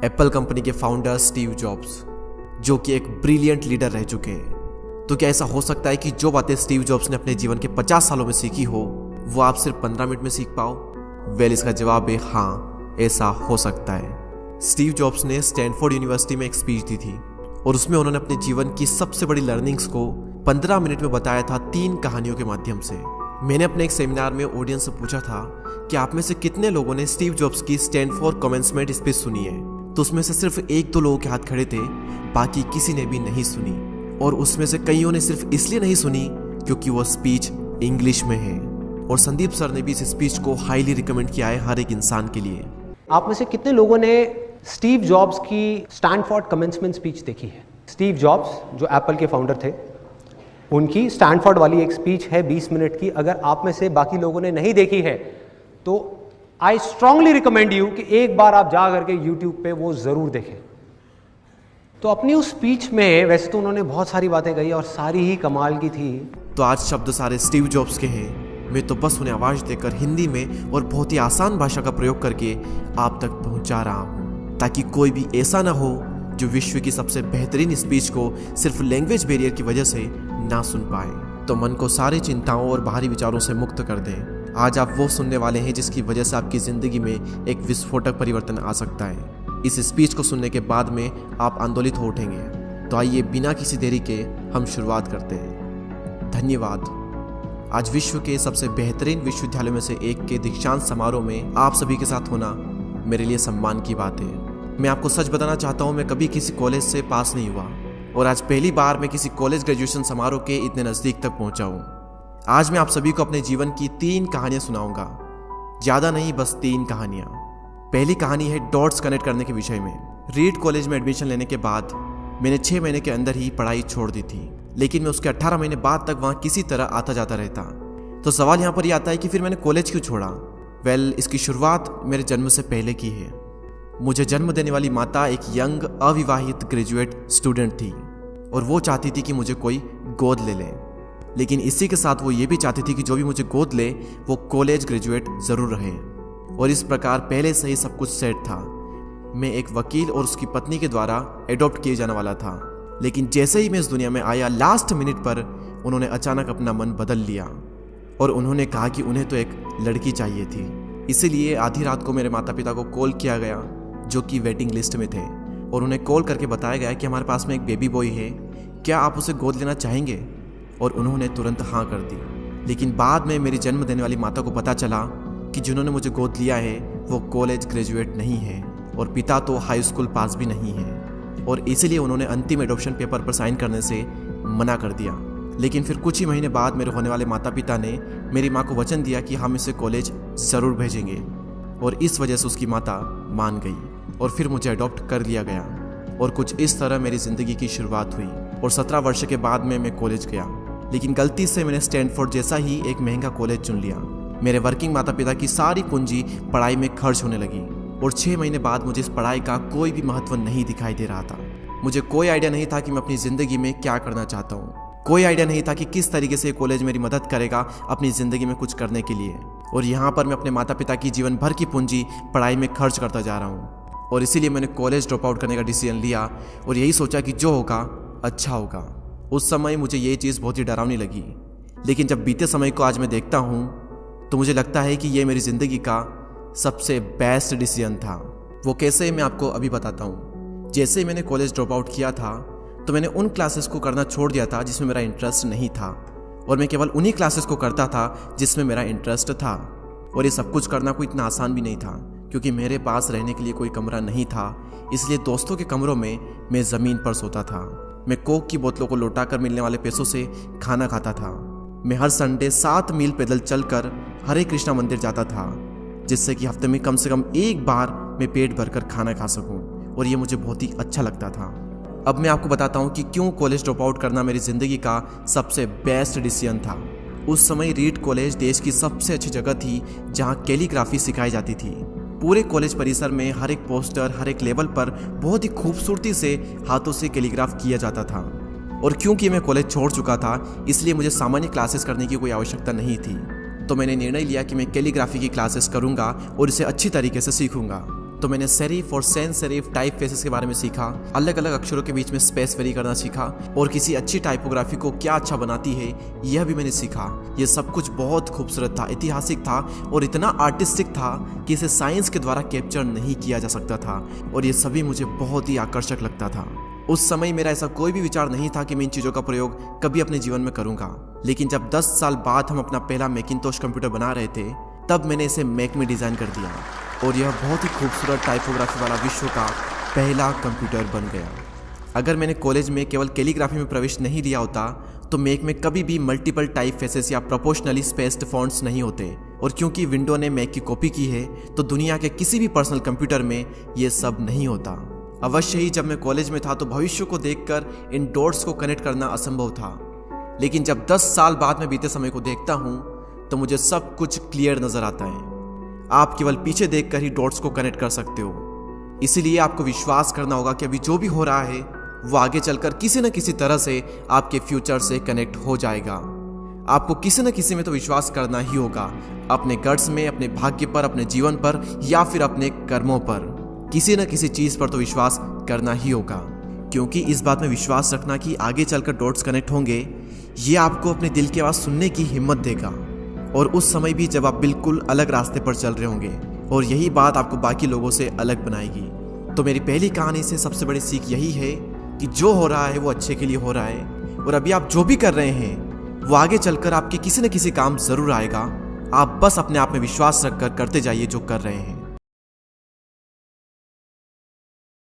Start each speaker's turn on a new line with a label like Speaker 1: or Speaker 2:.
Speaker 1: Apple company के founder Steve jobs, जो कि एक ब्रिलियंट लीडर रह चुके हैं। तो क्या ऐसा हो सकता है कि जो बातें स्टीव जॉब्स ने अपने जीवन के 50 सालों में सीखी हो वो आप सिर्फ 15 मिनट में सीख पाओ? वेल, इसका जवाब है हाँ, ऐसा हो सकता है। स्टीव जॉब्स ने स्टैनफोर्ड यूनिवर्सिटी में एक स्पीच दी थी और उसमें उन्होंने अपने जीवन की सबसे बड़ी लर्निंग्स को 15 मिनट में बताया था 3 कहानियों के माध्यम से। मैंने अपने एक सेमिनार में ऑडियंस से पूछा था कि आप में से कितने लोगों ने स्टीव जॉब्स की स्टैनफोर्ड कमेंसमेंट स्पीच सुनी है। तो उसमें से सिर्फ 1-2 लोगों के हाथ खड़े थे, बाकी किसी ने भी नहीं सुनी। और उसमें से कईयों ने सिर्फ इसलिए नहीं सुनी क्योंकि वो स्पीच इंग्लिश में है। और संदीप सर ने भी इस स्पीच को हाईली रिकमेंड किया है हर एक इंसान के लिए।
Speaker 2: आप में से कितने लोगों ने स्टीव जॉब्स की स्टैनफोर्ड कमेंसमेंट स्पीच देखी है? स्टीव जॉब्स जो एप्पल के फाउंडर थे, उनकी स्टैनफोर्ड वाली एक स्पीच है 20 मिनट की। अगर आप में से बाकी लोगों ने नहीं देखी है तो आई स्ट्रांगली रिकमेंड यू कि एक बार आप जा करके यूट्यूब पे वो जरूर देखें। तो अपनी उस स्पीच में वैसे तो उन्होंने बहुत सारी बातें कही और सारी ही कमाल की थी।
Speaker 1: तो आज शब्द सारे स्टीव जॉब्स के हैं। मैं तो बस उन्हें आवाज देकर हिंदी में और बहुत ही आसान भाषा का प्रयोग करके आप तक पहुंचा रहा हूं, ताकि कोई भी ऐसा ना हो जो विश्व की सबसे बेहतरीन स्पीच को सिर्फ लैंग्वेज बैरियर की वजह से ना सुन पाए। तो मन को सारी चिंताओं और बाहरी विचारों से मुक्त कर दें। आज आप वो सुनने वाले हैं जिसकी वजह से आपकी जिंदगी में एक विस्फोटक परिवर्तन आ सकता है। इस स्पीच को सुनने के बाद में आप आंदोलित हो उठेंगे। तो आइए बिना किसी देरी के हम शुरुआत करते हैं। धन्यवाद। आज विश्व के सबसे बेहतरीन विश्वविद्यालयों में से एक के दीक्षांत समारोह में आप सभी के साथ होना मेरे लिए सम्मान की बात है। मैं आपको सच बताना चाहता हूँ, मैं कभी किसी कॉलेज से पास नहीं हुआ और आज पहली बार मैं किसी कॉलेज ग्रेजुएशन समारोह के इतने नज़दीक तक पहुंचा हूँ। आज मैं आप सभी को अपने जीवन की 3 कहानियां सुनाऊंगा। ज़्यादा नहीं, बस 3 कहानियां। पहली कहानी है डॉट्स कनेक्ट करने के विषय में। रीड कॉलेज में एडमिशन लेने के बाद मैंने 6 महीने के अंदर ही पढ़ाई छोड़ दी थी, लेकिन मैं उसके 18 महीने बाद तक वहाँ किसी तरह आता जाता रहता। तो सवाल यहाँ पर यह आता है कि फिर मैंने कॉलेज क्यों छोड़ा? वेल, इसकी शुरुआत मेरे जन्म से पहले की है। मुझे जन्म देने वाली माता एक यंग अविवाहित ग्रेजुएट स्टूडेंट थी और वो चाहती थी कि मुझे कोई गोद ले ले, लेकिन इसी के साथ वो ये भी चाहती थी कि जो भी मुझे गोद ले वो कॉलेज ग्रेजुएट ज़रूर रहे। और इस प्रकार पहले से ही सब कुछ सेट था। मैं एक वकील और उसकी पत्नी के द्वारा एडॉप्ट किए जाने वाला था, लेकिन जैसे ही मैं इस दुनिया में आया, लास्ट मिनट पर उन्होंने अचानक अपना मन बदल लिया और उन्होंने कहा कि उन्हें तो एक लड़की चाहिए थी। इसीलिए आधी रात को मेरे माता पिता को कॉल किया गया, जो कि वेटिंग लिस्ट में थे, और उन्हें कॉल करके बताया गया कि हमारे पास में एक बेबी बॉय है, क्या आप उसे गोद लेना चाहेंगे? और उन्होंने तुरंत हाँ कर दी। लेकिन बाद में मेरी जन्म देने वाली माता को पता चला कि जिन्होंने मुझे गोद लिया है वो कॉलेज ग्रेजुएट नहीं है और पिता तो हाई स्कूल पास भी नहीं है, और इसीलिए उन्होंने अंतिम एडॉप्शन पेपर पर साइन करने से मना कर दिया। लेकिन फिर कुछ ही महीने बाद मेरे होने वाले माता पिता ने मेरी माँ को वचन दिया कि हम इसे कॉलेज ज़रूर भेजेंगे, और इस वजह से उसकी माता मान गई और फिर मुझे अडॉप्ट कर लिया गया। और कुछ इस तरह मेरी ज़िंदगी की शुरुआत हुई। और 17 वर्ष के बाद में मैं कॉलेज गया, लेकिन गलती से मैंने स्टैनफोर्ड जैसा ही एक महंगा कॉलेज चुन लिया। मेरे वर्किंग माता पिता की सारी पूंजी पढ़ाई में खर्च होने लगी और 6 महीने बाद मुझे इस पढ़ाई का कोई भी महत्व नहीं दिखाई दे रहा था। मुझे कोई आइडिया नहीं था कि मैं अपनी ज़िंदगी में क्या करना चाहता हूँ। कोई आइडिया नहीं था कि किस तरीके से कॉलेज मेरी मदद करेगा अपनी ज़िंदगी में कुछ करने के लिए। और यहाँ पर मैं अपने माता पिता की जीवन भर की पूंजी पढ़ाई में खर्च करता जा रहा हूँ। और इसीलिए मैंने कॉलेज ड्रॉप आउट करने का डिसीजन लिया और यही सोचा कि जो होगा अच्छा होगा। उस समय मुझे ये चीज़ बहुत ही डरावनी लगी, लेकिन जब बीते समय को आज मैं देखता हूँ तो मुझे लगता है कि ये मेरी ज़िंदगी का सबसे बेस्ट डिसीजन था। वो कैसे, मैं आपको अभी बताता हूँ। जैसे ही मैंने कॉलेज ड्रॉप आउट किया था तो मैंने उन क्लासेस को करना छोड़ दिया था जिसमें मेरा इंटरेस्ट नहीं था, और मैं केवल उन्हीं क्लासेस को करता था जिसमें मेरा इंटरेस्ट था। और ये सब कुछ करना कोई इतना आसान भी नहीं था, क्योंकि मेरे पास रहने के लिए कोई कमरा नहीं था। इसलिए दोस्तों के कमरों में मैं ज़मीन पर सोता था। मैं कोक की बोतलों को लौटा कर मिलने वाले पैसों से खाना खाता था। मैं हर संडे 7 मील पैदल चलकर हरे कृष्णा मंदिर जाता था, जिससे कि हफ्ते में कम से कम एक बार मैं पेट भरकर खाना खा सकूं, और ये मुझे बहुत ही अच्छा लगता था। अब मैं आपको बताता हूँ कि क्यों कॉलेज ड्रॉप आउट करना मेरी ज़िंदगी का सबसे बेस्ट डिसीजन था। उस समय रीड कॉलेज देश की सबसे अच्छी जगह थी जहाँ कैलीग्राफी सिखाई जाती थी। पूरे कॉलेज परिसर में हर एक पोस्टर, हर एक लेवल पर बहुत ही खूबसूरती से हाथों से कैलीग्राफ किया जाता था। और क्योंकि मैं कॉलेज छोड़ चुका था, इसलिए मुझे सामान्य क्लासेस करने की कोई आवश्यकता नहीं थी। तो मैंने निर्णय लिया कि मैं कैलीग्राफी की क्लासेस करूंगा और इसे अच्छी तरीके से सीखूंगा। तो मैंने सेरिफ और सैन सेरिफ टाइप फेसेस के बारे में सीखा, अलग अलग अक्षरों के बीच में स्पेस वेरी करना सीखा, और किसी अच्छी टाइपोग्राफी को क्या अच्छा बनाती है यह भी मैंने सीखा। यह सब कुछ बहुत खूबसूरत था, ऐतिहासिक था और इतना आर्टिस्टिक था कि इसे साइंस के द्वारा कैप्चर नहीं किया जा सकता था, और ये सभी मुझे बहुत ही आकर्षक लगता था। उस समय मेरा ऐसा कोई भी विचार नहीं था कि मैं इन चीज़ों का प्रयोग कभी अपने जीवन में करूंगा, लेकिन जब 10 साल बाद हम अपना पहला मैकिंटोश कंप्यूटर बना रहे थे, तब मैंने इसे मैक में डिज़ाइन कर दिया और यह बहुत ही खूबसूरत टाइपोग्राफी वाला विश्व का पहला कंप्यूटर बन गया। अगर मैंने कॉलेज में केवल कैलीग्राफी में प्रवेश नहीं लिया होता तो मैक में कभी भी मल्टीपल टाइप फेसेस या प्रोपोर्शनली स्पेस्ड फॉन्ट्स नहीं होते, और क्योंकि विंडो ने मैक की कॉपी की है तो दुनिया के किसी भी पर्सनल कंप्यूटर में ये सब नहीं होता। अवश्य ही जब मैं कॉलेज में था तो भविष्य को देखकर इन डॉट्स को कनेक्ट करना असंभव था, लेकिन जब 10 साल बाद में बीते समय को देखता हूँ तो मुझे सब कुछ क्लियर नजर आता है। आप केवल पीछे देखकर ही डॉट्स को कनेक्ट कर सकते हो, इसीलिए आपको विश्वास करना होगा कि अभी जो भी हो रहा है वो आगे चलकर किसी न किसी तरह से आपके फ्यूचर से कनेक्ट हो जाएगा। आपको किसी न किसी में तो विश्वास करना ही होगा, अपने गट्स में, अपने भाग्य पर, अपने जीवन पर या फिर अपने कर्मों पर। किसी न किसी चीज पर तो विश्वास करना ही होगा, क्योंकि इस बात में विश्वास रखना कि आगे चलकर डॉट्स कनेक्ट होंगे, ये आपको अपने दिल की आवाज़ सुनने की हिम्मत देगा, और उस समय भी जब आप बिल्कुल अलग रास्ते पर चल रहे होंगे, और यही बात आपको बाकी लोगों से अलग बनाएगी। तो मेरी पहली कहानी से सबसे बड़ी सीख यही है कि जो हो रहा है वो अच्छे के लिए हो रहा है, और अभी आप जो भी कर रहे हैं वो आगे चलकर आपके किसी न किसी काम जरूर आएगा। आप बस अपने आप में विश्वास रखकर करते जाइए जो कर रहे हैं।